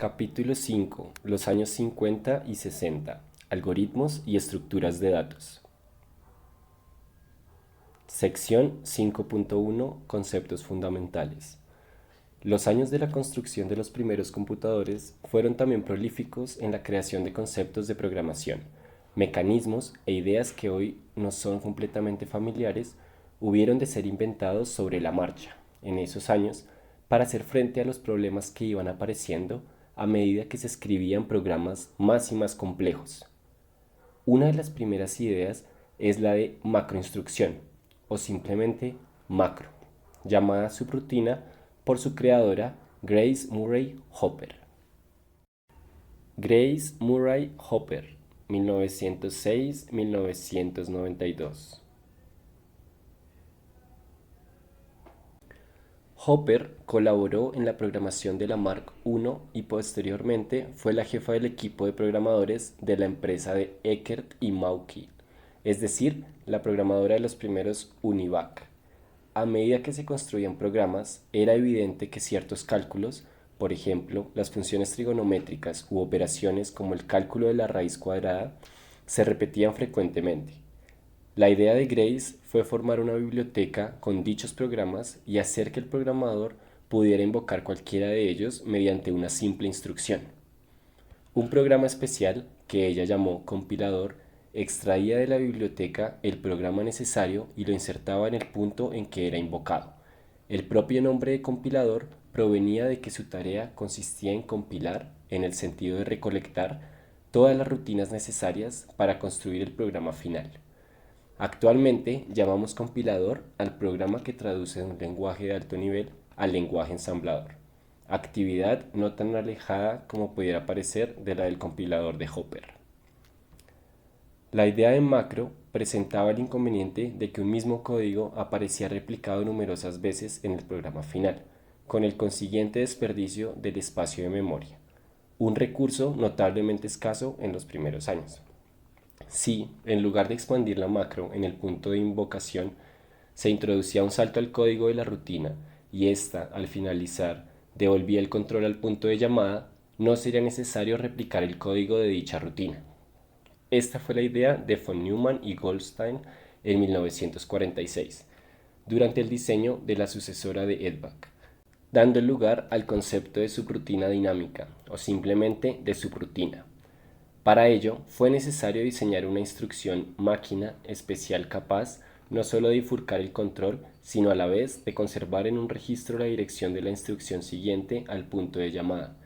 Capítulo 5. Los años 50 y 60. Algoritmos y estructuras de datos. Sección 5.1. Conceptos fundamentales. Los años de la construcción de los primeros computadores fueron también prolíficos en la creación de conceptos de programación, mecanismos e ideas que hoy nos son completamente familiares, hubieron de ser inventados sobre la marcha, en esos años, para hacer frente a los problemas que iban apareciendo a medida que se escribían programas más y más complejos. Una de las primeras ideas es la de macroinstrucción, o simplemente macro, llamada subrutina por su creadora Grace Murray Hopper. Grace Murray Hopper, 1906-1992. Hopper colaboró en la programación de la Mark I y posteriormente fue la jefa del equipo de programadores de la empresa de Eckert y Mauky, es decir, la programadora de los primeros UNIVAC. A medida que se construían programas, era evidente que ciertos cálculos, por ejemplo, las funciones trigonométricas u operaciones como el cálculo de la raíz cuadrada, se repetían frecuentemente. La idea de Grace fue formar una biblioteca con dichos programas y hacer que el programador pudiera invocar cualquiera de ellos mediante una simple instrucción. Un programa especial, que ella llamó compilador, extraía de la biblioteca el programa necesario y lo insertaba en el punto en que era invocado. El propio nombre de compilador provenía de que su tarea consistía en compilar, en el sentido de recolectar, todas las rutinas necesarias para construir el programa final. Actualmente llamamos compilador al programa que traduce de un lenguaje de alto nivel al lenguaje ensamblador, actividad no tan alejada como pudiera parecer de la del compilador de Hopper. La idea de macro presentaba el inconveniente de que un mismo código aparecía replicado numerosas veces en el programa final, con el consiguiente desperdicio del espacio de memoria, un recurso notablemente escaso en los primeros años. Si, en lugar de expandir la macro en el punto de invocación, se introducía un salto al código de la rutina y ésta, al finalizar, devolvía el control al punto de llamada, no sería necesario replicar el código de dicha rutina. Esta fue la idea de von Neumann y Goldstein en 1946, durante el diseño de la sucesora de EDVAC, dando lugar al concepto de subrutina dinámica, o simplemente de subrutina. Para ello, fue necesario diseñar una instrucción máquina especial capaz no solo de bifurcar el control, sino a la vez de conservar en un registro la dirección de la instrucción siguiente al punto de llamada,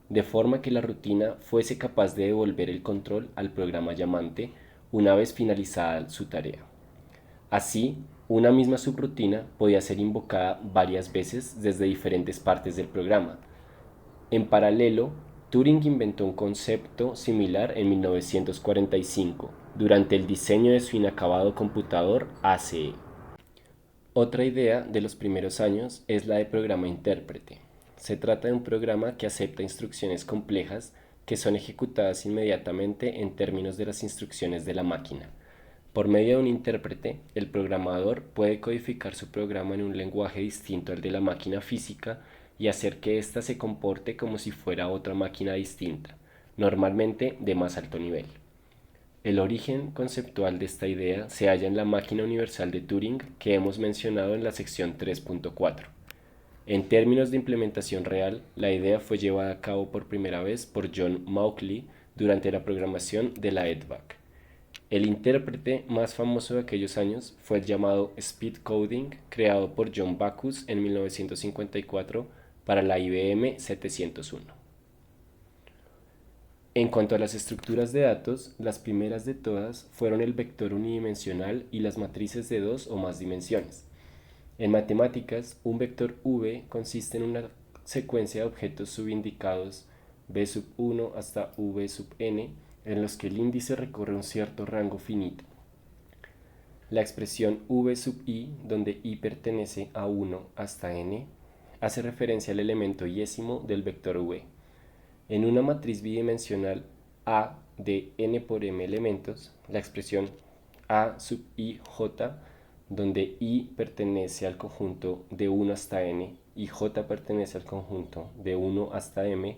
de forma que la rutina fuese capaz de devolver el control al programa llamante una vez finalizada su tarea. Así, una misma subrutina podía ser invocada varias veces desde diferentes partes del programa. En paralelo, Turing inventó un concepto similar en 1945, durante el diseño de su inacabado computador ACE. Otra idea de los primeros años es la de programa intérprete. Se trata de un programa que acepta instrucciones complejas que son ejecutadas inmediatamente en términos de las instrucciones de la máquina. Por medio de un intérprete, el programador puede codificar su programa en un lenguaje distinto al de la máquina física y hacer que ésta se comporte como si fuera otra máquina distinta, normalmente de más alto nivel. El origen conceptual de esta idea se halla en la máquina universal de Turing que hemos mencionado en la sección 3.4. En términos de implementación real, la idea fue llevada a cabo por primera vez por John Mauchly durante la programación de la EDVAC. El intérprete más famoso de aquellos años fue el llamado Speed Coding, creado por John Backus en 1954 para la IBM 701. En cuanto a las estructuras de datos, las primeras de todas fueron el vector unidimensional y las matrices de dos o más dimensiones. En matemáticas, un vector V consiste en una secuencia de objetos subindicados v sub 1 hasta v sub n, en los que el índice recorre un cierto rango finito. La expresión v sub i, donde i pertenece a 1 hasta n, hace referencia al elemento yésimo del vector v. En una matriz bidimensional A de n por m elementos, la expresión A sub i j, donde i pertenece al conjunto de 1 hasta n y j pertenece al conjunto de 1 hasta m,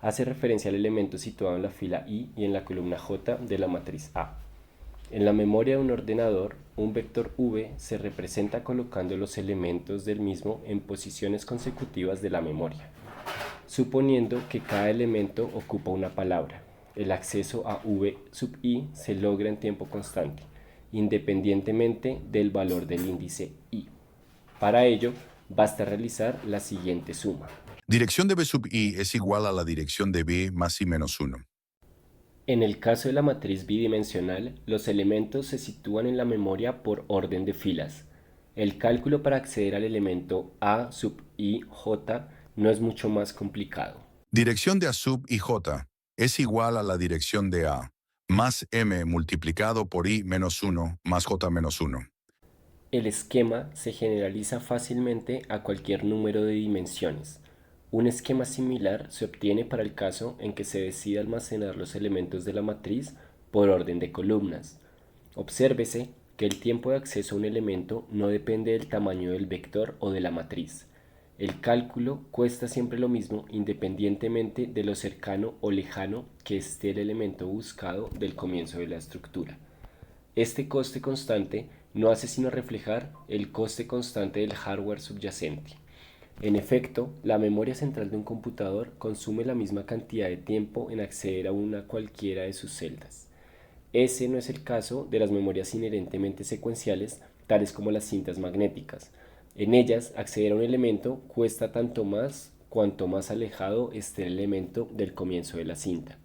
Hace referencia al elemento situado en la fila I y en la columna J de la matriz A. En la memoria de un ordenador, un vector V se representa colocando los elementos del mismo en posiciones consecutivas de la memoria, suponiendo que cada elemento ocupa una palabra. El acceso a V sub I se logra en tiempo constante, independientemente del valor del índice I. Para ello, basta realizar la siguiente suma. Dirección de B sub I es igual a la dirección de B más I menos 1. En el caso de la matriz bidimensional, los elementos se sitúan en la memoria por orden de filas. El cálculo para acceder al elemento A sub I J no es mucho más complicado. Dirección de A sub I J es igual a la dirección de A más M multiplicado por I menos 1 más J menos 1. El esquema se generaliza fácilmente a cualquier número de dimensiones. Un esquema similar se obtiene para el caso en que se decida almacenar los elementos de la matriz por orden de columnas. Obsérvese que el tiempo de acceso a un elemento no depende del tamaño del vector o de la matriz. El cálculo cuesta siempre lo mismo independientemente de lo cercano o lejano que esté el elemento buscado del comienzo de la estructura. Este coste constante no hace sino reflejar el coste constante del hardware subyacente. En efecto, la memoria central de un computador consume la misma cantidad de tiempo en acceder a una cualquiera de sus celdas. Ese no es el caso de las memorias inherentemente secuenciales, tales como las cintas magnéticas. En ellas, acceder a un elemento cuesta tanto más cuanto más alejado esté el elemento del comienzo de la cinta.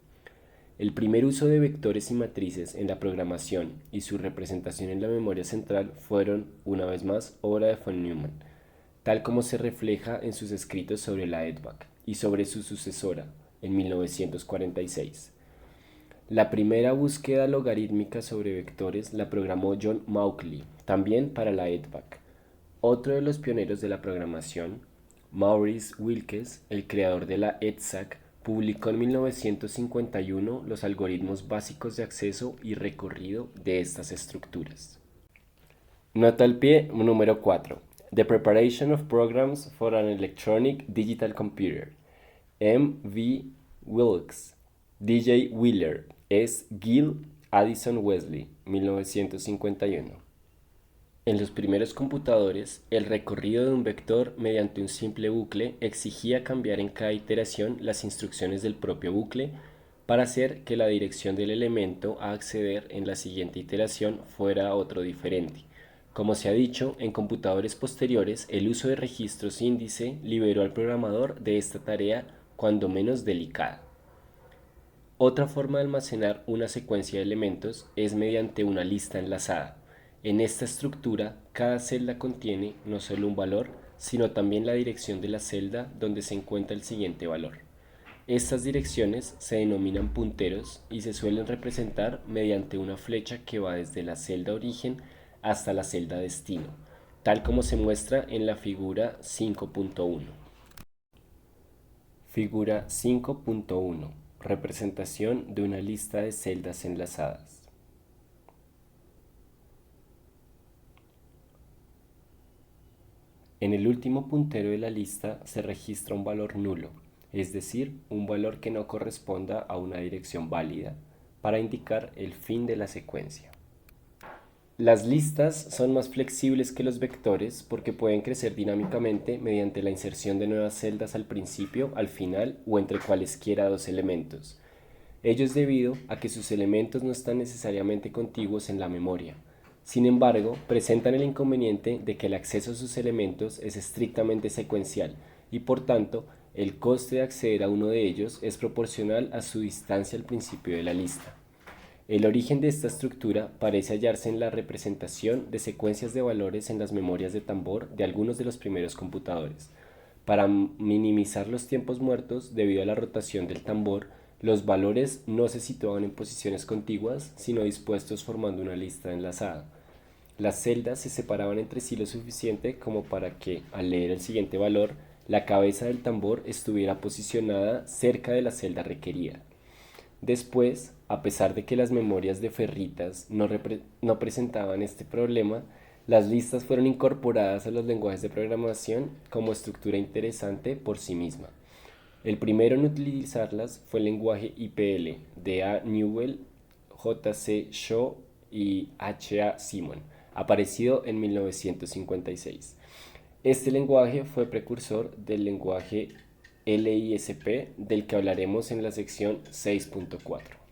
El primer uso de vectores y matrices en la programación y su representación en la memoria central fueron, una vez más, obra de von Neumann, tal como se refleja en sus escritos sobre la EDVAC y sobre su sucesora, en 1946. La primera búsqueda logarítmica sobre vectores la programó John Mauchly, también para la EDVAC. Otro de los pioneros de la programación, Maurice Wilkes, el creador de la EDSAC, publicó en 1951 los algoritmos básicos de acceso y recorrido de estas estructuras. Nota al pie número 4. The Preparation of Programs for an Electronic Digital Computer. M. V. Wilkes. D. J. Wheeler. S. Gill. Addison Wesley. 1951. En los primeros computadores, el recorrido de un vector mediante un simple bucle exigía cambiar en cada iteración las instrucciones del propio bucle para hacer que la dirección del elemento a acceder en la siguiente iteración fuera otro diferente. Como se ha dicho, en computadores posteriores, el uso de registros índice liberó al programador de esta tarea cuando menos delicada. Otra forma de almacenar una secuencia de elementos es mediante una lista enlazada. En esta estructura, cada celda contiene no solo un valor, sino también la dirección de la celda donde se encuentra el siguiente valor. Estas direcciones se denominan punteros y se suelen representar mediante una flecha que va desde la celda origen hasta la celda destino, tal como se muestra en la figura 5.1. Figura 5.1. Representación de una lista de celdas enlazadas. En el último puntero de la lista se registra un valor nulo, es decir, un valor que no corresponda a una dirección válida, para indicar el fin de la secuencia. Las listas son más flexibles que los vectores porque pueden crecer dinámicamente mediante la inserción de nuevas celdas al principio, al final o entre cualesquiera dos elementos. Ello es debido a que sus elementos no están necesariamente contiguos en la memoria. Sin embargo, presentan el inconveniente de que el acceso a sus elementos es estrictamente secuencial y por tanto el coste de acceder a uno de ellos es proporcional a su distancia al principio de la lista. El origen de esta estructura parece hallarse en la representación de secuencias de valores en las memorias de tambor de algunos de los primeros computadores. Para minimizar los tiempos muertos debido a la rotación del tambor, los valores no se situaban en posiciones contiguas, sino dispuestos formando una lista enlazada. Las celdas se separaban entre sí lo suficiente como para que, al leer el siguiente valor, la cabeza del tambor estuviera posicionada cerca de la celda requerida. Después, a pesar de que las memorias de ferritas no presentaban este problema, las listas fueron incorporadas a los lenguajes de programación como estructura interesante por sí misma. El primero en utilizarlas fue el lenguaje IPL de A. Newell, J. C. Shaw y H. A. Simon, aparecido en 1956. Este lenguaje fue precursor del lenguaje LISP del que hablaremos en la sección 6.4.